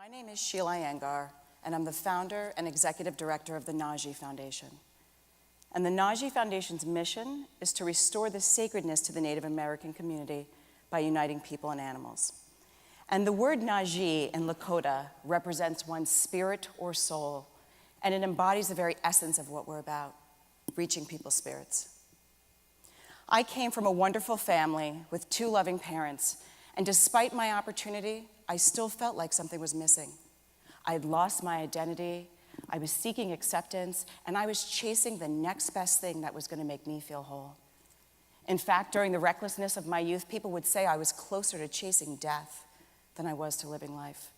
My name is Sheila Iyengar, and I'm the founder and executive director of the Nagi Foundation. And the Nagi Foundation's mission is to restore the sacredness to the Native American community by uniting people and animals. And the word Nagi in Lakota represents one's spirit or soul, and it embodies the very essence of what we're about, reaching people's spirits. I came from a wonderful family with two loving parents, and despite my opportunity, I still felt like something was missing. I had lost my identity, I was seeking acceptance, and I was chasing the next best thing that was going to make me feel whole. In fact, during the recklessness of my youth, people would say I was closer to chasing death than I was to living life.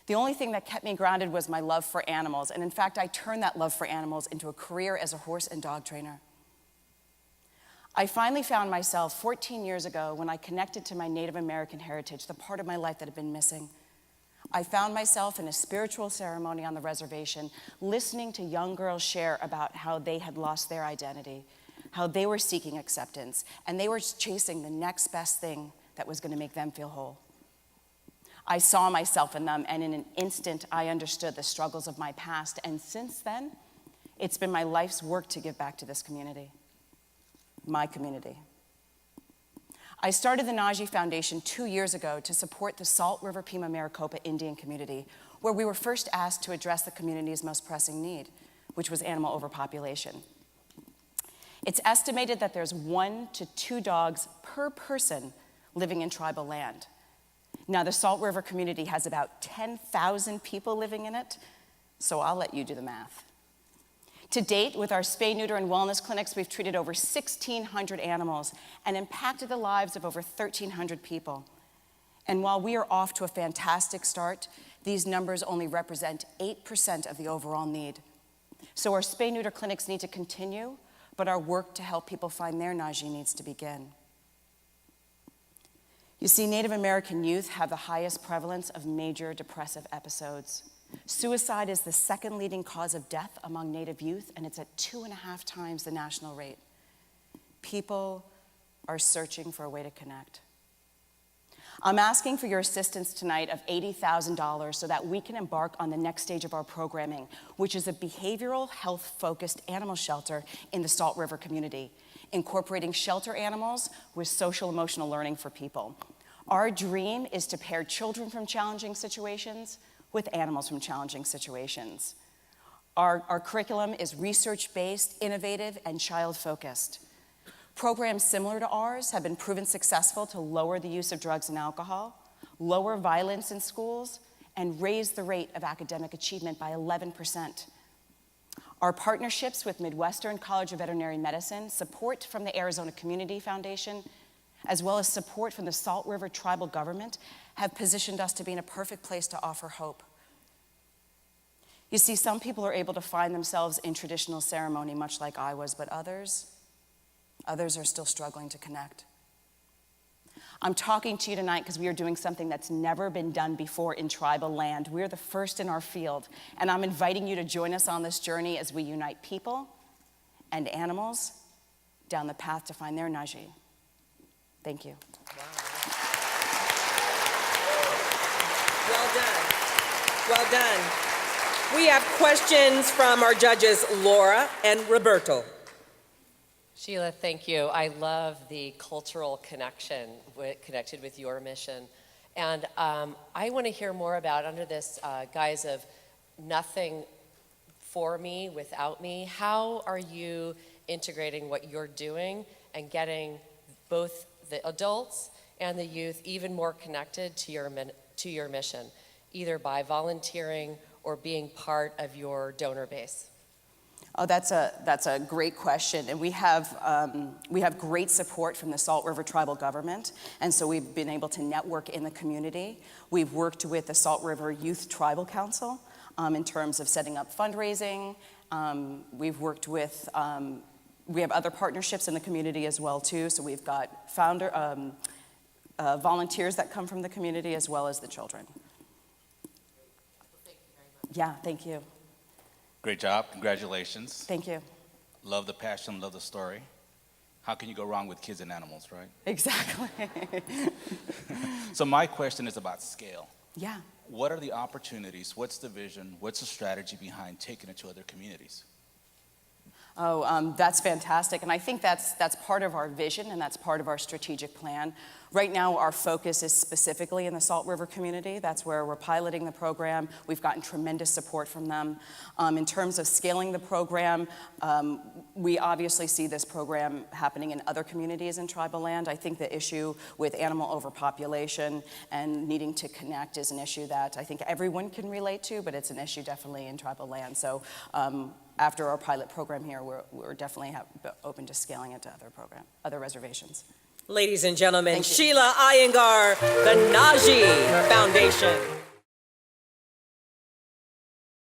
The only thing that kept me grounded was my love for animals, and in fact, I turned that love for animals into a career as a horse and dog trainer. I finally found myself 14 years ago when I connected to my Native American heritage, the part of my life that had been missing. I found myself in a spiritual ceremony on the reservation, listening to young girls share about how they had lost their identity, how they were seeking acceptance, and they were chasing the next best thing that was going to make them feel whole. I saw myself in them, and in an instant, I understood the struggles of my past, and since then, it's been my life's work to give back to this community. My community. I started the Nagi Foundation 2 years ago to support the Salt River Pima Maricopa Indian community, where we were first asked to address the community's most pressing need, which was animal overpopulation. It's estimated that there's 1 to 2 dogs per person living in tribal land. Now, the Salt River community has about 10,000 people living in it, so I'll let you do the math. To date, with our spay, neuter, and wellness clinics, we've treated over 1,600 animals and impacted the lives of over 1,300 people. And while we are off to a fantastic start, these numbers only represent 8% of the overall need. So our spay, neuter clinics need to continue, but our work to help people find their Nagi needs to begin. You see, Native American youth have the highest prevalence of major depressive episodes. Suicide is the second leading cause of death among Native youth, and it's at 2.5 times the national rate. People are searching for a way to connect. I'm asking for your assistance tonight of $80,000 so that we can embark on the next stage of our programming, which is a behavioral health-focused animal shelter in the Salt River community, incorporating shelter animals with social-emotional learning for people. Our dream is to pair children from challenging situations with animals from challenging situations. Our curriculum is research-based, innovative, and child-focused. Programs similar to ours have been proven successful to lower the use of drugs and alcohol, lower violence in schools, and raise the rate of academic achievement by 11%. Our partnerships with Midwestern College of Veterinary Medicine, support from the Arizona Community Foundation, as well as support from the Salt River tribal government, have positioned us to be in a perfect place to offer hope. You see, some people are able to find themselves in traditional ceremony, much like I was, but others are still struggling to connect. I'm talking to you tonight because we are doing something that's never been done before in tribal land. We're the first in our field, and I'm inviting you to join us on this journey as we unite people and animals down the path to find their Nagi. Thank you. Wow. Well done. Well done. We have questions from our judges, Laura and Roberto. Sheila, thank you. I love the cultural connection connected with your mission. And I want to hear more about, under this guise of nothing for me without me, how are you integrating what you're doing and getting both the adults and the youth even more connected to your mission, either by volunteering or being part of your donor base? Oh, that's a great question, and we have great support from the Salt River tribal government, and so we've been able to network in the community. We've worked with the Salt River Youth Tribal Council in terms of setting up fundraising. We've worked with, we have other partnerships in the community as well too, so we've got volunteers that come from the community as well as the children. Thank you very much. Yeah, thank you. Great job. Congratulations. Thank you. Love the passion, love the story. How can you go wrong with kids and animals, right? Exactly. So my question is about scale. Yeah. What are the opportunities? What's the vision? What's the strategy behind taking it to other communities? Oh, that's fantastic. And I think that's part of our vision and that's part of our strategic plan. Right now, our focus is specifically in the Salt River community. That's where we're piloting the program. We've gotten tremendous support from them. In terms of scaling the program, we obviously see this program happening in other communities in tribal land. I think the issue with animal overpopulation and needing to connect is an issue that I think everyone can relate to, but it's an issue definitely in tribal land. So after our pilot program here, we're definitely open to scaling it to other reservations. Ladies and gentlemen, Thank you. Sheila Iyengar, the Nagi Foundation.